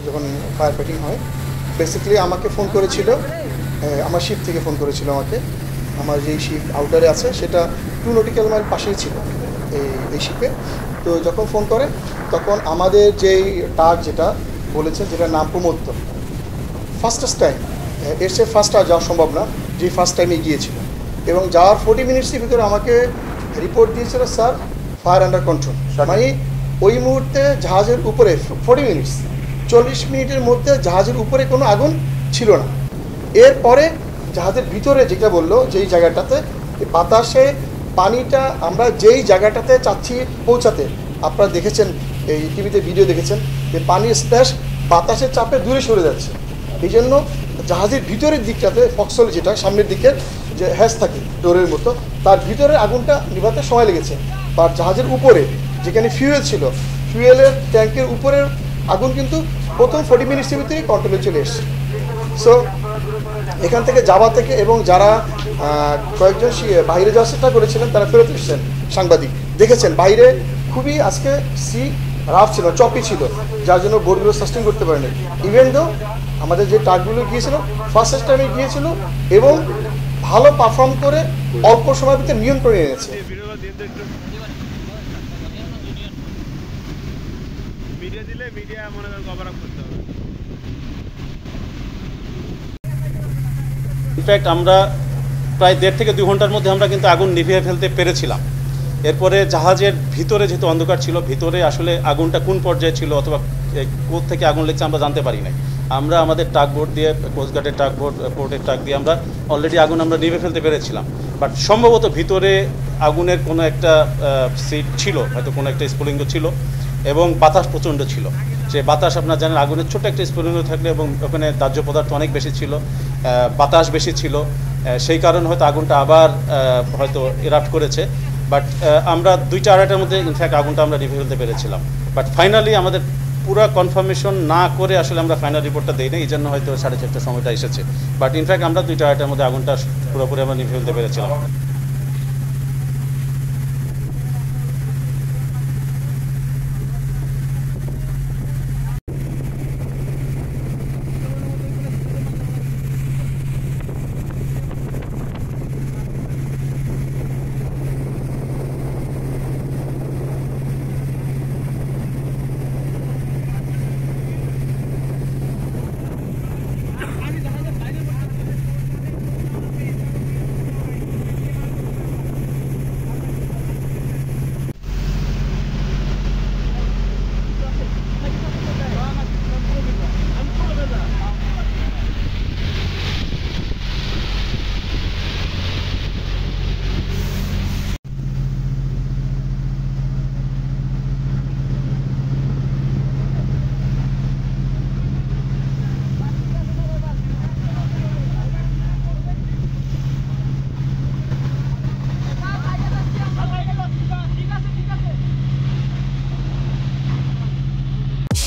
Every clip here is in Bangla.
যখন ফায়ার ফাইটিং হয় বেসিক্যালি আমাকে ফোন করেছিল, আমার শিপ থেকে ফোন করেছিল আমাকে। আমার যেই শিপ আউটারে আছে সেটা 2 নটিক্যাল মাইল পাশেই ছিল এই শিপে। তো যখন ফোন করে তখন আমাদের যেই টাগ যেটা বলেছে, যেটার নাম প্রমোত্ত, ফার্স্টেস্ট টাইম, এর সে ফার্স্ট আর যাওয়া সম্ভব না, যে ফার্স্ট টাইমে গিয়েছিল এবং যাওয়ার 40 মিনিটসের ভিতরে আমাকে রিপোর্ট দিয়েছিল স্যার ফায়ার আন্ডার কন্ট্রোল। মানে ওই মুহূর্তে জাহাজের উপরে 40 মিনিটস, 40 মিনিটের মধ্যে জাহাজের উপরে কোনো আগুন ছিল না। এরপরে জাহাজের ভিতরে যেটা বললো, যেই জায়গাটাতে বাতাসে পানিটা আমরা যেই জায়গাটাতে চাচ্ছি পৌঁছাতে, আপনারা দেখেছেন এই টিভিতে ভিডিও দেখেছেন যে পানির স্প্ল্যাশ বাতাসের চাপে দূরে সরে যাচ্ছে। এই জন্য জাহাজের ভিতরের দিকটাতে ফক্সল যেটা সামনের দিকের যে হ্যাজ থাকে ডোরের মতো, তার ভিতরে আগুনটা নিভাতে সময় লেগেছে। আর জাহাজের উপরে যেখানে ফিউয়েল ছিল, ফিউয়েলের ট্যাঙ্কের উপরের আগুন কিন্তু প্রথম 40 মিনিটসের ভিতরেই কন্ট্রোলে চলে এসছে। সো এখান থেকে যাওয়া থেকে এবং যারা কয়েকজন বাইরে যাওয়ার চেষ্টা করেছিলেন তারা ফেরত এসেছেন। সাংবাদিক দেখেছেন বাইরে খুবই আজকে সি রাফ ছিল, চপি ছিল, যার জন্য বোটগুলো সাস্টেন করতে পারেনি। ইভেন দো আমাদের যে ট্রাকগুলো গিয়েছিল ফার্স্ট টাইমে গিয়েছিল এবং ভালো পারফর্ম করে অল্প সময়ের ভিতরে নিয়ন্ত্রণে এনেছে। ইনফ্যাক্ট আমরা প্রায় 1.5 থেকে 2 ঘন্টার মধ্যে আমরা কিন্তু আগুন নিভিয়ে ফেলতে পেরেছিলাম। এরপরে জাহাজের ভিতরে যেহেতু অন্ধকার ছিল, ভিতরে আসলে আগুনটা কোন পর্যায়ে ছিল অথবা কোথা থেকে আগুন লেগেছে আমরা জানতে পারি নাই। আমরা আমাদের ট্রাক বোট দিয়ে, কোস্টগার্ডের ট্রাক বোট, পোর্টের ট্রাক দিয়ে আমরা অলরেডি আগুন আমরা নিভে ফেলতে পেরেছিলাম। বাট সম্ভবত ভিতরে আগুনের কোনো একটা সিট ছিল, হয়তো কোনো একটা স্ফুলিঙ্গ ছিল এবং বাতাস প্রচণ্ড ছিল। যে বাতাস আপনারা জানেন আগুনের ছোট্ট একটা স্ফুলিঙ্গ থাকলে এবং ওখানে দাহ্য পদার্থ অনেক বেশি ছিল, বাতাস বেশি ছিল, সেই কারণে হয়তো আগুনটা আবার হয়তো এরাপ্ট করেছে। বাট আমরা 2-2:30টার মধ্যে ইনফ্যাক্ট আগুনটা আমরা নিভে ফেলতে পেরেছিলাম। বাট ফাইনালি আমাদের পুরো কনফার্মেশন না করে আসলে আমরা ফাইনাল রিপোর্টটা দিই না, এই জন্য হয়তো 4:30টার সময়টা এসেছে। বাট ইনফ্যাক্ট আমরা 2-2:30টার মধ্যে আগুনটা পুরোপুরি আমরা নিভে ফেলতে পেরেছিলাম।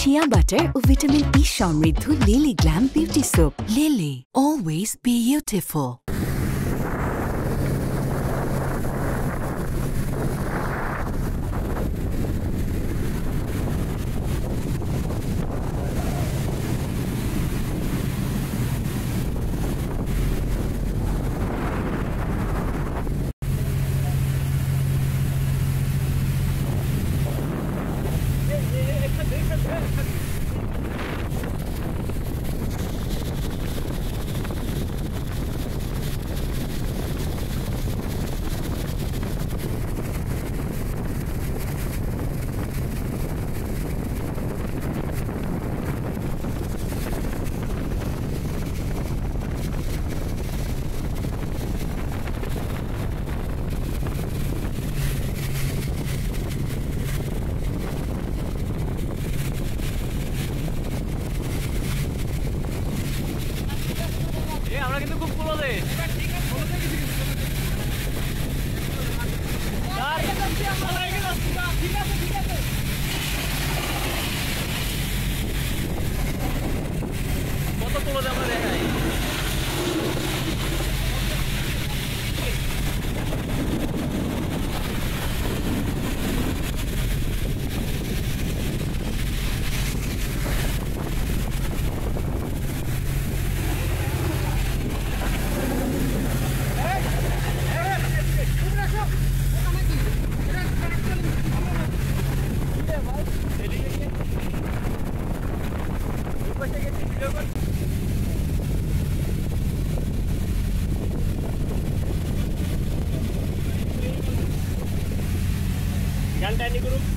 শিয়া বাটার ও ভিটামিন ই সমৃদ্ধ lily glam beauty soap. Lily, always beautiful. আমরা কিন্তু খুব ক্লোজে। কত ক্লোজে আমরা দেখাই। বসে গেছি ভিডিও করছি। গানটা এনে করুন।